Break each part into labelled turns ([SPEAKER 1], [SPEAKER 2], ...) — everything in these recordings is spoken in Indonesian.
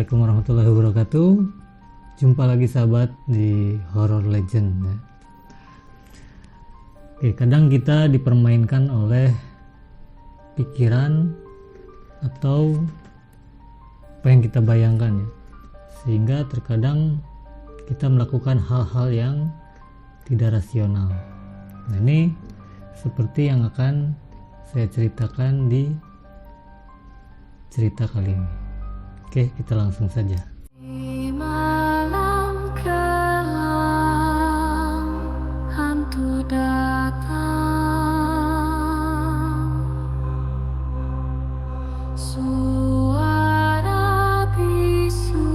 [SPEAKER 1] Assalamualaikum warahmatullahi wabarakatuh. Jumpa lagi sahabat di Horror Legend ya. Oke, kadang kita dipermainkan oleh pikiran atau apa yang kita bayangkan ya, sehingga terkadang kita melakukan hal-hal yang tidak rasional. Nah, ini seperti yang akan saya ceritakan di cerita kali ini. Oke, kita langsung saja.
[SPEAKER 2] Di malam kelam, hantu datang. Suara bisu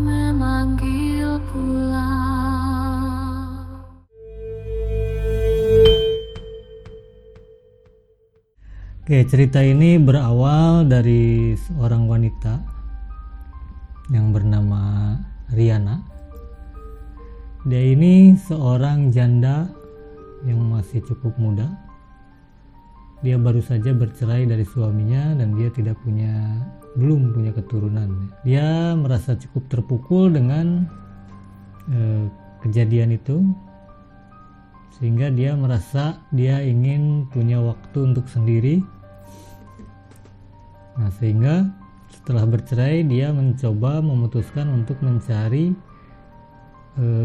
[SPEAKER 2] memanggil pulang.
[SPEAKER 1] Oke, cerita ini berawal dari seorang wanita yang bernama Riana. Dia ini seorang janda yang masih cukup muda. Dia baru saja bercerai dari suaminya dan dia belum punya keturunan. Dia merasa cukup terpukul dengan kejadian itu, sehingga dia merasa dia ingin punya waktu untuk sendiri. Nah, sehingga setelah bercerai dia memutuskan untuk mencari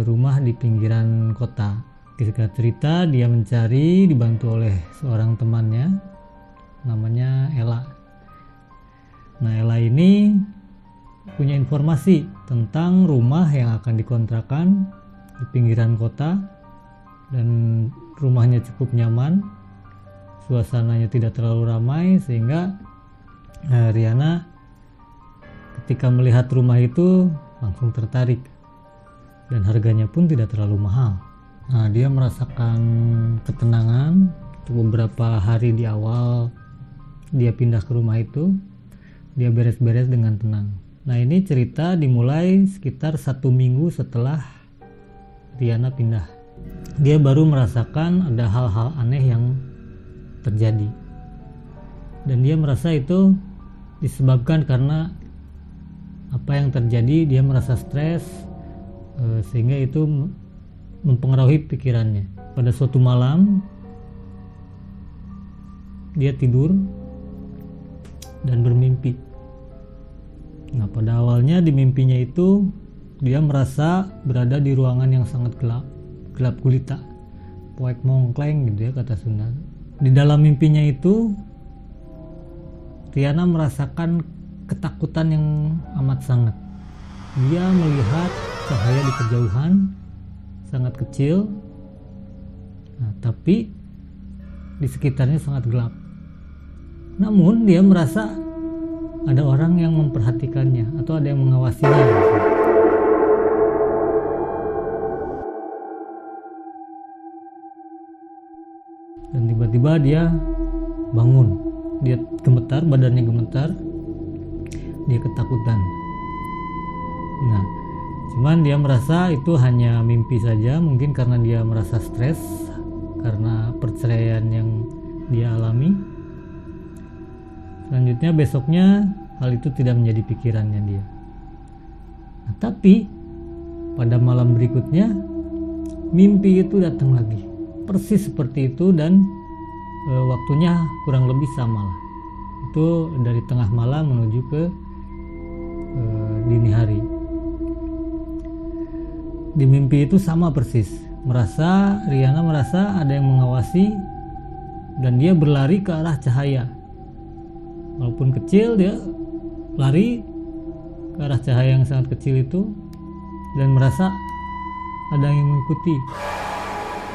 [SPEAKER 1] rumah di pinggiran kota. Singkat cerita, dia mencari dibantu oleh seorang temannya namanya Ella. Nah, Ella ini punya informasi tentang rumah yang akan dikontrakan di pinggiran kota, dan rumahnya cukup nyaman, suasananya tidak terlalu ramai, sehingga Riana ketika melihat rumah itu langsung tertarik, dan harganya pun tidak terlalu mahal. Nah, dia merasakan ketenangan untuk beberapa hari di awal dia pindah ke rumah itu. Dia beres-beres dengan tenang. Nah, ini cerita dimulai sekitar 1 minggu setelah Riana pindah. Dia baru merasakan ada hal-hal aneh yang terjadi, dan dia merasa itu disebabkan karena apa yang terjadi. Dia merasa stres, sehingga itu mempengaruhi pikirannya. Pada suatu malam dia tidur dan bermimpi. Nah, pada awalnya di mimpinya itu dia merasa berada di ruangan yang sangat gelap gulita, poek mongkleng gitu ya kata Sunda. Di dalam mimpinya itu Riana merasakan ketakutan yang amat sangat. Dia melihat cahaya di kejauhan sangat kecil, nah, tapi di sekitarnya sangat gelap. Namun dia merasa ada orang yang memperhatikannya atau ada yang mengawasinya. Dan tiba-tiba dia bangun. Dia gemetar, badannya gemetar, dia ketakutan. Nah, cuman dia merasa itu hanya mimpi saja, mungkin karena dia merasa stres karena perceraian yang dia alami. Selanjutnya besoknya hal itu tidak menjadi pikirannya dia. Nah, tapi pada malam berikutnya mimpi itu datang lagi, persis seperti itu, dan waktunya kurang lebih sama lah. Itu dari tengah malam menuju ke dini hari. Di mimpi itu sama persis. Riana merasa ada yang mengawasi, dan dia berlari ke arah cahaya. Walaupun kecil, dia lari ke arah cahaya yang sangat kecil itu dan merasa ada yang mengikuti.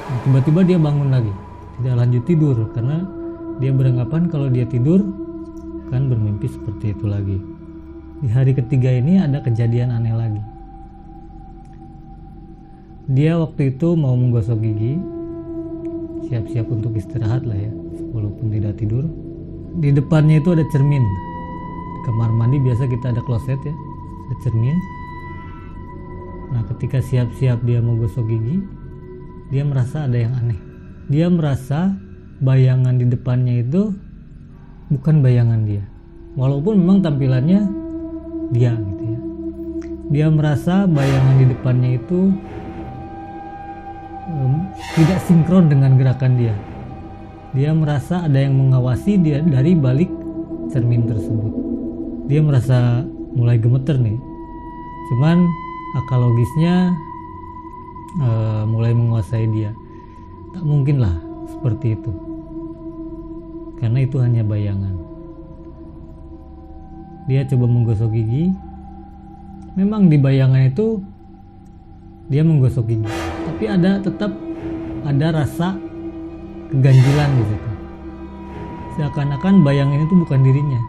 [SPEAKER 1] Nah, tiba-tiba dia bangun lagi, tidak lanjut tidur karena dia beranggapan kalau dia tidur kan bermimpi seperti itu lagi. Di hari ketiga ini ada kejadian aneh lagi. Dia waktu itu mau menggosok gigi, siap-siap untuk istirahat lah ya, walaupun tidak tidur. Di depannya itu ada cermin. Di kamar mandi biasa kita ada kloset ya, ada cermin. Nah, ketika siap-siap dia mau gosok gigi, dia merasa ada yang aneh. Dia merasa bayangan di depannya itu bukan bayangan dia. Walaupun memang tampilannya dia gitu ya. Dia merasa bayangan di depannya itu tidak sinkron dengan gerakan dia. Dia merasa ada yang mengawasi dia dari balik cermin tersebut. Dia merasa mulai gemeter nih. Cuman akal logisnya mulai menguasai dia. Tak mungkin lah seperti itu, karena itu hanya bayangan. Dia coba menggosok gigi. Memang di bayangan itu dia menggosok gigi, tapi tetap ada rasa keganjilan di situ. Seakan-akan bayangan itu bukan dirinya.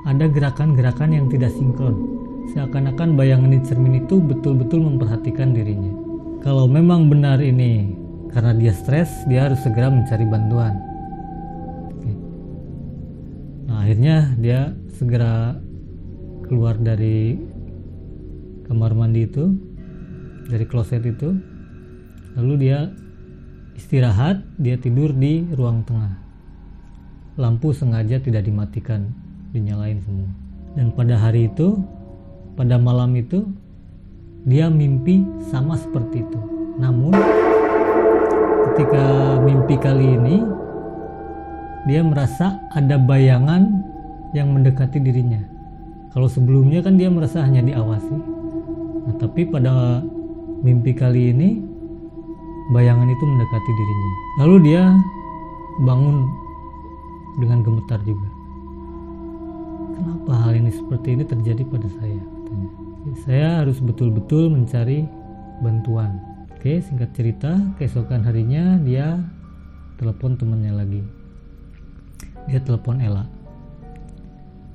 [SPEAKER 1] Ada gerakan-gerakan yang tidak sinkron. Seakan-akan bayangan di cermin itu betul-betul memperhatikan dirinya. Kalau memang benar ini karena dia stres, dia harus segera mencari bantuan. Oke. Nah, akhirnya dia segera keluar dari kamar mandi itu, dari kloset itu. Lalu dia istirahat, dia tidur di ruang tengah. Lampu sengaja tidak dimatikan, dinyalain semua. Dan pada hari itu, pada malam itu, dia mimpi sama seperti itu. Namun ketika mimpi kali ini, dia merasa ada bayangan yang mendekati dirinya. Kalau sebelumnya kan dia merasa hanya diawasi. Nah, tapi pada mimpi kali ini, bayangan itu mendekati dirinya. Lalu dia bangun dengan gemetar juga. Kenapa hal ini seperti ini terjadi pada saya? Katanya. Saya harus betul-betul mencari bantuan. Oke, singkat cerita, keesokan harinya dia telepon temannya lagi. Dia telepon Ella.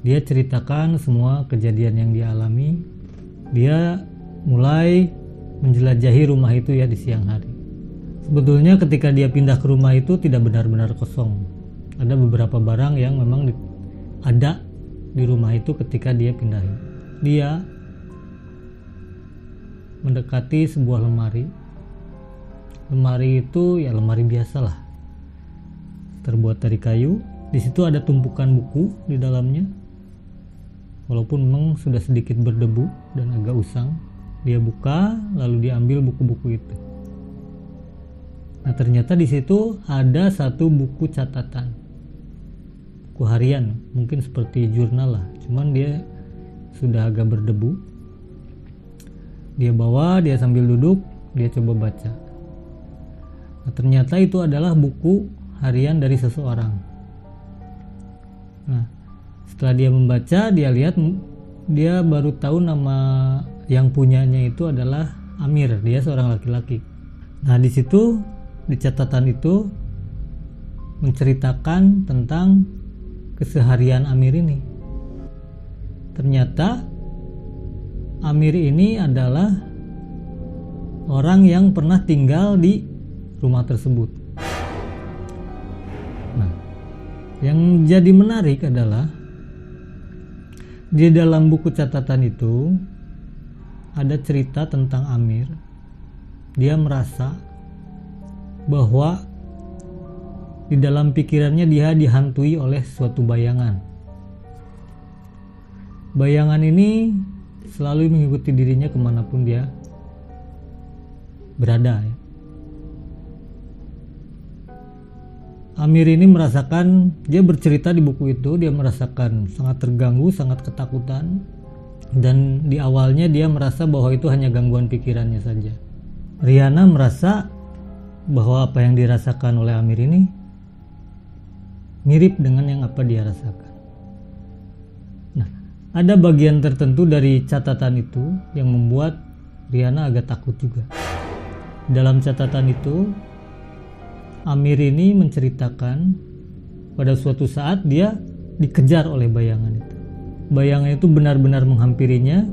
[SPEAKER 1] Dia ceritakan semua kejadian yang dia alami. Dia mulai menjelajahi rumah itu ya di siang hari. Sebetulnya ketika dia pindah ke rumah itu tidak benar-benar kosong. Ada beberapa barang yang memang ada di rumah itu ketika dia pindahin. Dia mendekati sebuah lemari. Lemari itu ya lemari biasa lah, terbuat dari kayu. Di situ ada tumpukan buku di dalamnya. Walaupun memang sudah sedikit berdebu dan agak usang. Dia buka lalu dia ambil buku-buku itu. Nah, ternyata di situ ada satu buku catatan, buku harian, mungkin seperti jurnal lah, cuman dia sudah agak berdebu. Dia bawa, dia sambil duduk, dia coba baca. Nah, ternyata itu adalah buku harian dari seseorang. Nah, setelah dia membaca, dia lihat, dia baru tahu nama yang punyanya itu adalah Amir. Dia seorang laki-laki. Nah, di situ di catatan itu menceritakan tentang keseharian Amir ini. Ternyata Amir ini adalah orang yang pernah tinggal di rumah tersebut. Nah, yang jadi menarik adalah di dalam buku catatan itu ada cerita tentang Amir. Dia merasa bahwa di dalam pikirannya dia dihantui oleh suatu bayangan. Bayangan ini selalu mengikuti dirinya kemanapun dia berada ya. Amir ini merasakan, dia bercerita di buku itu, dia merasakan sangat terganggu, sangat ketakutan. Dan di awalnya dia merasa bahwa itu hanya gangguan pikirannya saja. Riana merasa bahwa apa yang dirasakan oleh Amir ini mirip dengan yang apa dia rasakan. Nah, ada bagian tertentu dari catatan itu yang membuat Riana agak takut juga. Dalam catatan itu, Amir ini menceritakan pada suatu saat dia dikejar oleh bayangan itu. Bayangan itu benar-benar menghampirinya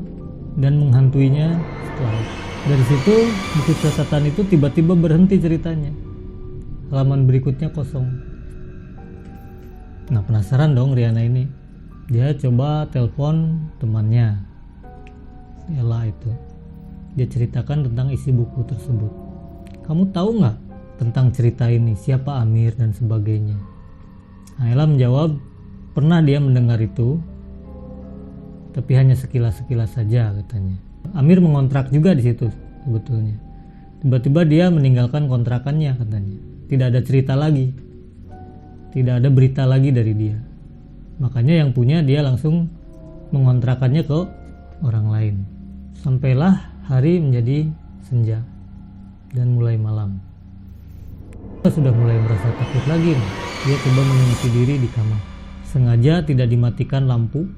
[SPEAKER 1] dan menghantuinya setelah itu. Dari situ buku catatan itu tiba-tiba berhenti ceritanya. Halaman berikutnya kosong. Nah, penasaran dong Riana ini. Dia coba telepon temannya, Ella itu. Dia ceritakan tentang isi buku tersebut. Kamu tahu nggak tentang cerita ini? Siapa Amir dan sebagainya? Nah, Ella menjawab, pernah dia mendengar itu. tapi hanya sekilas-sekilas saja katanya. Amir mengontrak juga di situ sebetulnya. Tiba-tiba dia meninggalkan kontrakannya katanya. Tidak ada cerita lagi, tidak ada berita lagi dari dia. Makanya yang punya dia langsung mengontrakannya ke orang lain. Sampailah hari menjadi senja dan mulai malam. Dia sudah mulai merasa takut lagi. Dia coba mengungsi diri di kamar. Sengaja tidak dimatikan lampu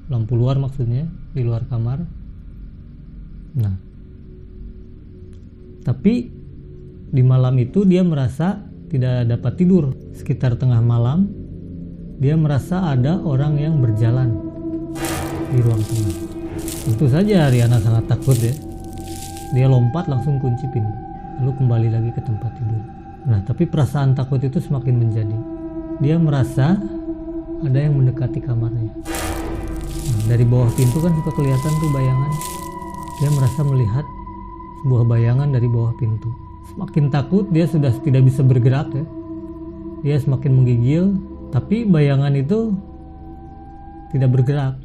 [SPEAKER 1] luar maksudnya, di luar kamar. Nah, tapi di malam itu dia merasa tidak dapat tidur. Sekitar tengah malam dia merasa ada orang yang berjalan di ruang tengah. Tentu saja Riana sangat takut ya. Dia lompat langsung kunci pintu, lalu kembali lagi ke tempat tidur. Nah, tapi perasaan takut itu semakin menjadi. Dia merasa ada yang mendekati kamarnya. Nah, dari bawah pintu kan suka kelihatan tuh bayangan. Dia merasa melihat sebuah bayangan dari bawah pintu. Semakin takut, dia sudah tidak bisa bergerak ya. Dia semakin menggigil, tapi bayangan itu tidak bergerak,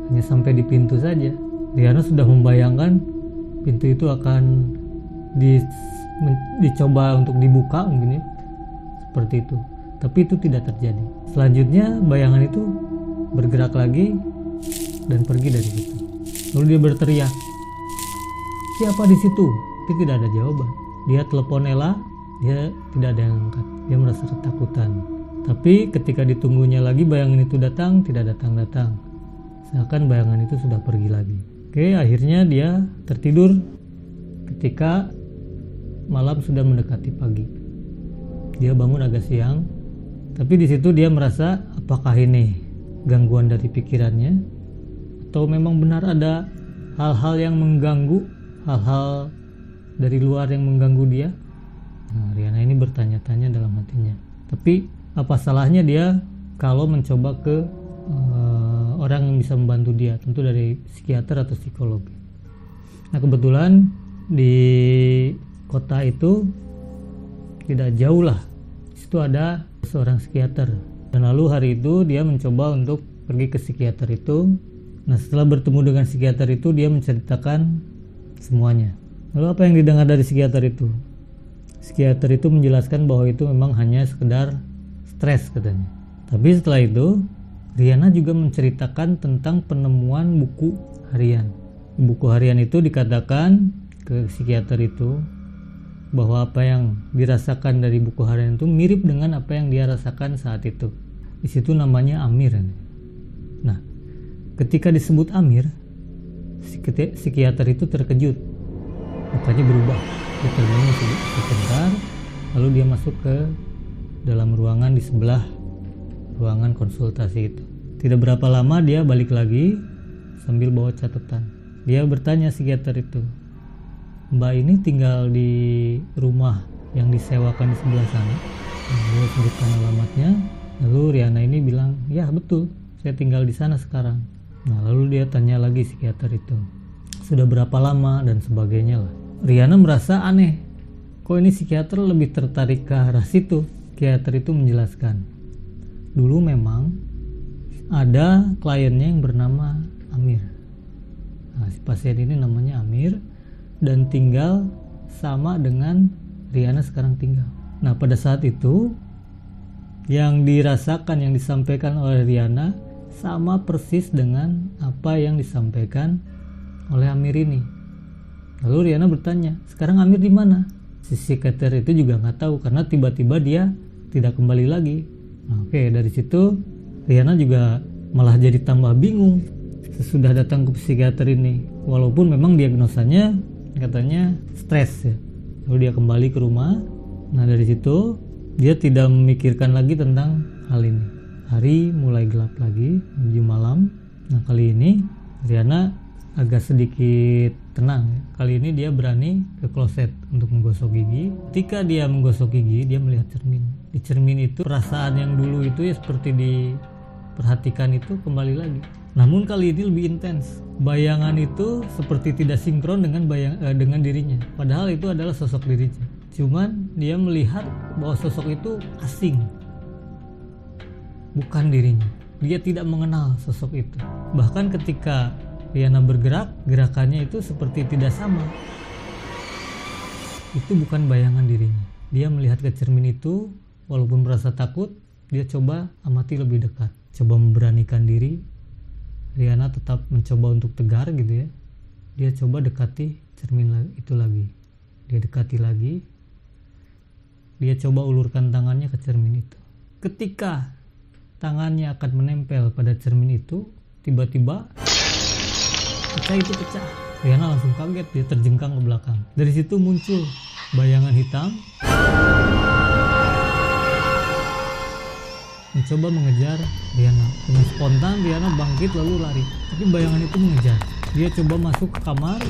[SPEAKER 1] hanya sampai di pintu saja. Riana sudah membayangkan pintu itu akan dicoba untuk dibuka mungkin ya, seperti itu. Tapi itu tidak terjadi. Selanjutnya bayangan itu bergerak lagi dan pergi dari situ. Lalu dia berteriak, "Siapa di situ?" Tapi tidak ada jawaban. Dia telepon Ella, dia tidak ada yang angkat. Dia merasa ketakutan. Tapi ketika ditunggunya lagi bayangan itu datang, tidak datang-datang. Seakan bayangan itu sudah pergi lagi. Oke, akhirnya dia tertidur ketika malam sudah mendekati pagi. Dia bangun agak siang, tapi di situ dia merasa apakah ini gangguan dari pikirannya atau memang benar ada hal-hal yang mengganggu, hal-hal dari luar yang mengganggu dia. Nah, Riana ini bertanya-tanya dalam hatinya. Tapi apa salahnya dia kalau mencoba ke orang yang bisa membantu dia, tentu dari psikiater atau psikolog. Nah, kebetulan di kota itu tidak jauh lah, di situ ada seorang psikiater. Dan lalu hari itu dia mencoba untuk pergi ke psikiater itu. Nah, setelah bertemu dengan psikiater itu dia menceritakan semuanya. Lalu apa yang didengar dari psikiater itu? Psikiater itu menjelaskan bahwa itu memang hanya sekedar stres katanya. Tapi setelah itu Riana juga menceritakan tentang penemuan buku harian. Di buku harian itu dikatakan ke psikiater itu bahwa apa yang dirasakan dari buku harian itu mirip dengan apa yang dia rasakan saat itu. Di situ namanya Amir. Nah, ketika disebut Amir, psikiater itu terkejut, mukanya berubah. Dia termenung sebentar, lalu dia masuk ke dalam ruangan di sebelah ruangan konsultasi itu. Tidak berapa lama dia balik lagi sambil bawa catatan. Dia bertanya psikiater itu, "Mbak ini tinggal di rumah yang disewakan di sebelah sana?" Dia sebutkan alamatnya. Lalu Riana ini bilang, "Ya betul, saya tinggal di sana sekarang." Nah, lalu dia tanya lagi psikiater itu, "Sudah berapa lama?" dan sebagainya lah. Riana merasa aneh, kok ini psikiater lebih tertarik ke arah situ. Psikiater itu menjelaskan, dulu memang ada kliennya yang bernama Amir. Nah, si pasien ini namanya Amir dan tinggal sama dengan Riana sekarang tinggal. Nah, pada saat itu yang dirasakan, yang disampaikan oleh Riana sama persis dengan apa yang disampaikan oleh Amir ini. Lalu Riana bertanya, "Sekarang Amir di mana?" Si psikiater itu juga nggak tahu karena tiba-tiba dia tidak kembali lagi. Nah, oke, dari situ Riana juga malah jadi tambah bingung sesudah datang ke psikiater ini. Walaupun memang diagnosanya katanya stres ya. Lalu dia kembali ke rumah. Nah, dari situ dia tidak memikirkan lagi tentang hal ini. Hari mulai gelap lagi, menuju malam. Nah, kali ini Riana agak sedikit tenang. Kali ini dia berani ke kloset untuk menggosok gigi. Ketika dia menggosok gigi, dia melihat cermin. Di cermin itu perasaan yang dulu itu ya seperti diperhatikan itu kembali lagi. Namun kali ini lebih intens. Bayangan itu seperti tidak sinkron dengan dengan dirinya. Padahal itu adalah sosok dirinya. Cuman dia melihat bahwa sosok itu asing, bukan dirinya. Dia tidak mengenal sosok itu. Bahkan ketika Riana bergerak, gerakannya itu seperti tidak sama. Itu bukan bayangan dirinya. Dia melihat ke cermin itu, walaupun merasa takut, dia coba amati lebih dekat. Coba memberanikan diri. Riana tetap mencoba untuk tegar gitu ya. Dia coba dekati cermin itu lagi. Dia dekati lagi. Dia coba ulurkan tangannya ke cermin itu. Ketika tangannya akan menempel pada cermin itu, tiba-tiba kaca itu pecah. Riana langsung kaget, dia terjengkang ke belakang. Dari situ muncul bayangan hitam mencoba mengejar Riana. Dengan spontan Riana bangkit lalu lari, tapi bayangan itu mengejar. Dia coba masuk ke kamar,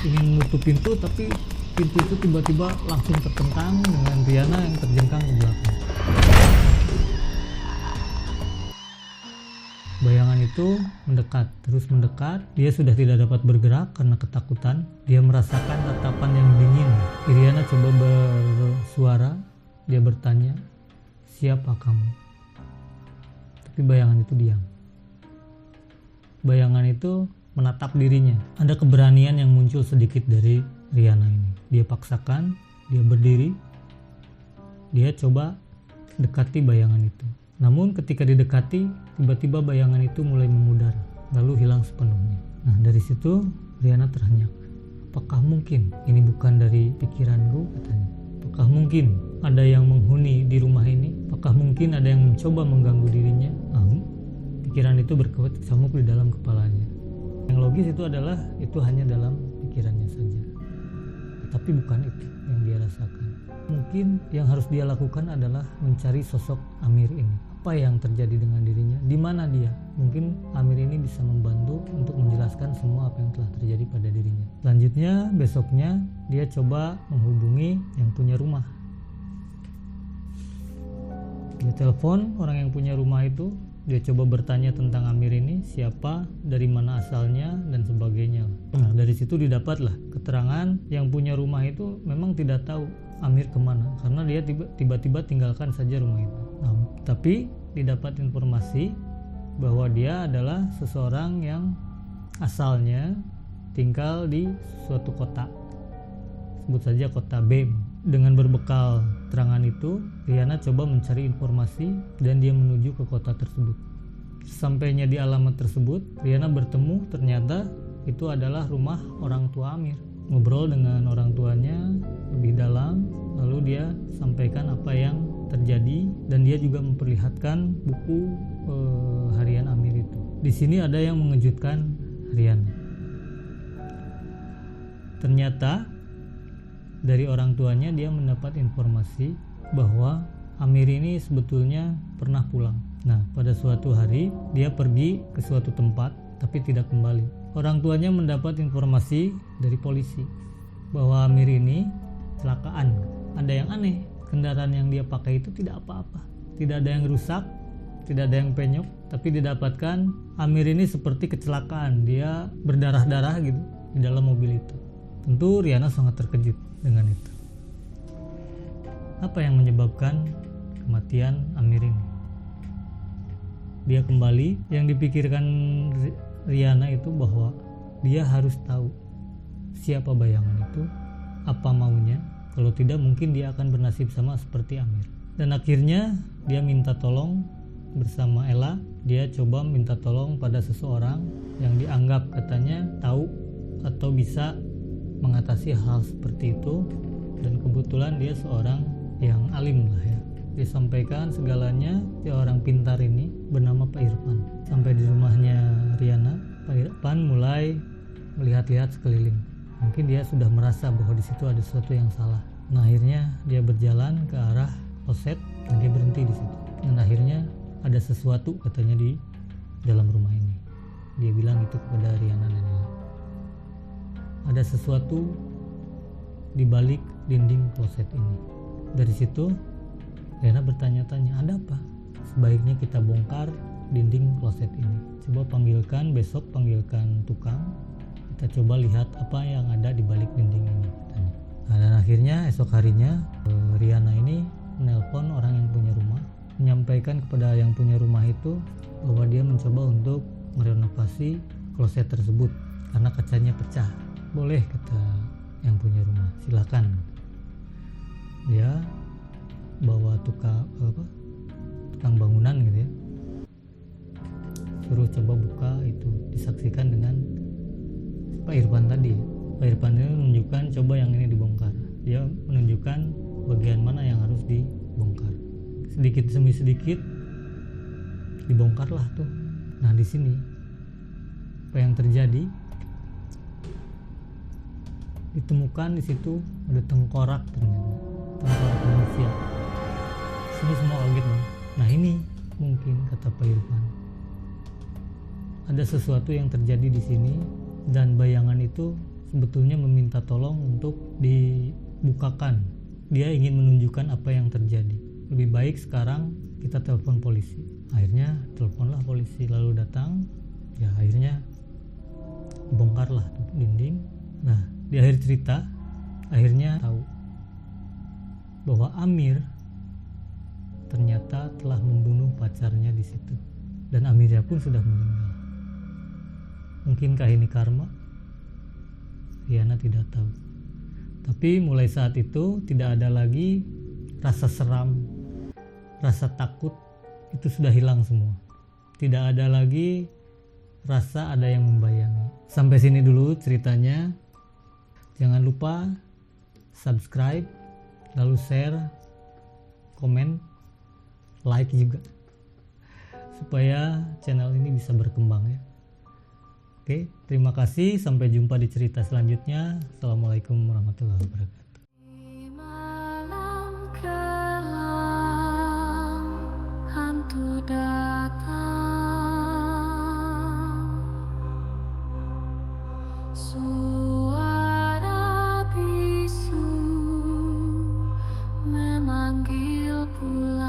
[SPEAKER 1] ingin menutup pintu, tapi pintu itu tiba-tiba langsung terkentang dengan Riana yang terjengkang ke belakang. Bayangan itu mendekat, terus mendekat. Dia sudah tidak dapat bergerak karena ketakutan. Dia merasakan tatapan yang dingin. Riana coba bersuara. Dia bertanya, "Siapa kamu?" Tapi bayangan itu diam. Bayangan itu menatap dirinya. Ada keberanian yang muncul sedikit dari Riana ini. Dia paksakan, dia berdiri. Dia coba dekati bayangan itu. Namun ketika didekati, tiba-tiba bayangan itu mulai memudar, lalu hilang sepenuhnya. Nah, dari situ Riana terhenyak. Apakah mungkin ini bukan dari pikiranku, katanya. Apakah mungkin ada yang menghuni di rumah ini? Apakah mungkin ada yang mencoba mengganggu dirinya? Pikiran itu berkecamuk di dalam kepalanya. Yang logis itu adalah itu hanya dalam pikirannya saja. Tapi bukan itu yang dia rasakan. Mungkin yang harus dia lakukan adalah mencari sosok Amir ini. Apa yang terjadi dengan dirinya? Di mana dia? Mungkin Amir ini bisa membantu untuk menjelaskan semua apa yang telah terjadi pada dirinya. Selanjutnya, besoknya dia coba menghubungi yang punya rumah. Dia telepon orang yang punya rumah itu. Dia coba bertanya tentang Amir ini, siapa, dari mana asalnya, dan sebagainya. Nah, dari situ didapatlah keterangan yang punya rumah itu memang tidak tahu Amir kemana, karena dia tiba-tiba tinggalkan saja rumah itu. Nah, tapi didapat informasi bahwa dia adalah seseorang yang asalnya tinggal di suatu kota, sebut saja kota B. Dengan berbekal keterangan itu, Riana coba mencari informasi dan dia menuju ke kota tersebut. Sampainya di alamat tersebut, Riana bertemu ternyata itu adalah rumah orang tua Amir. Ngobrol dengan orang tuanya lebih dalam, lalu dia sampaikan apa yang terjadi dan dia juga memperlihatkan buku harian Amir itu. Di sini ada yang mengejutkan Riana. Ternyata dari orang tuanya dia mendapat informasi bahwa Amir ini sebetulnya pernah pulang. Nah, pada suatu hari dia pergi ke suatu tempat tapi tidak kembali. Orang tuanya mendapat informasi dari polisi bahwa Amir ini kecelakaan. Ada yang aneh, kendaraan yang dia pakai itu tidak apa-apa. Tidak ada yang rusak, tidak ada yang penyok, tapi didapatkan Amir ini seperti kecelakaan. Dia berdarah-darah gitu di dalam mobil itu. Tentu Riana sangat terkejut dengan itu. Apa yang menyebabkan kematian Amir ini? Dia kembali, yang dipikirkan Riana itu bahwa dia harus tahu siapa bayangan itu, apa maunya. Kalau tidak mungkin dia akan bernasib sama seperti Amir. Dan akhirnya dia minta tolong bersama Ella. Dia coba minta tolong pada seseorang yang dianggap katanya tahu atau bisa mengatasi hal seperti itu, dan kebetulan dia seorang yang alim lah ya. Disampaikan segalanya ke orang pintar ini bernama Pak Irfan. Sampai di rumahnya Riana, Pak Irfan mulai melihat-lihat sekeliling. Mungkin dia sudah merasa bahwa di situ ada sesuatu yang salah. Nah, akhirnya dia berjalan ke arah kloset dan dia berhenti di situ. Dan akhirnya ada sesuatu katanya di dalam rumah ini. Dia bilang itu kepada Riana dan Ella. Ada sesuatu di balik dinding kloset ini. Dari situ Riana bertanya-tanya, ada apa? Sebaiknya kita bongkar dinding kloset ini. Coba besok panggilkan tukang. Kita coba lihat apa yang ada di balik dinding ini, katanya. Nah, dan akhirnya esok harinya Riana ini menelpon orang yang punya rumah. menyampaikan kepada yang punya rumah itu bahwa dia mencoba untuk merenovasi kloset tersebut karena kacanya pecah. Boleh, kata yang punya rumah, silakan. Dia bawa tukang bangunan gitu ya, suruh coba buka itu, disaksikan dengan Pak Irfan tadi. Pak Irfan ini menunjukkan coba yang ini dibongkar, dia menunjukkan bagian mana yang harus dibongkar. Sedikit demi sedikit dibongkarlah tuh. Nah di sini apa yang terjadi? Ditemukan di situ ada tengkorak, ternyata tengkorak manusia. Sini semua kaget bang. Nah ini mungkin, kata Pak Irfan, ada sesuatu yang terjadi di sini dan bayangan itu sebetulnya meminta tolong untuk dibukakan. Dia ingin menunjukkan apa yang terjadi. Lebih baik sekarang kita telepon polisi. Akhirnya teleponlah polisi, lalu datang. Ya akhirnya bongkarlah tuh dinding. Nah di akhir cerita akhirnya tahu bahwa Amir ternyata telah membunuh pacarnya di situ, dan Amirnya pun sudah meninggal. Mungkinkah ini karma? Yana tidak tahu. Tapi mulai saat itu tidak ada lagi rasa seram, rasa takut, itu sudah hilang semua. Tidak ada lagi rasa ada yang membayangi. Sampai sini dulu ceritanya. Jangan lupa subscribe, lalu share, komen, like juga, supaya channel ini bisa berkembang ya. Oke, terima kasih. Sampai jumpa di cerita selanjutnya. Assalamualaikum warahmatullahi wabarakatuh.
[SPEAKER 2] Di malam kelam hantu datang, suara bisu memanggil pulang.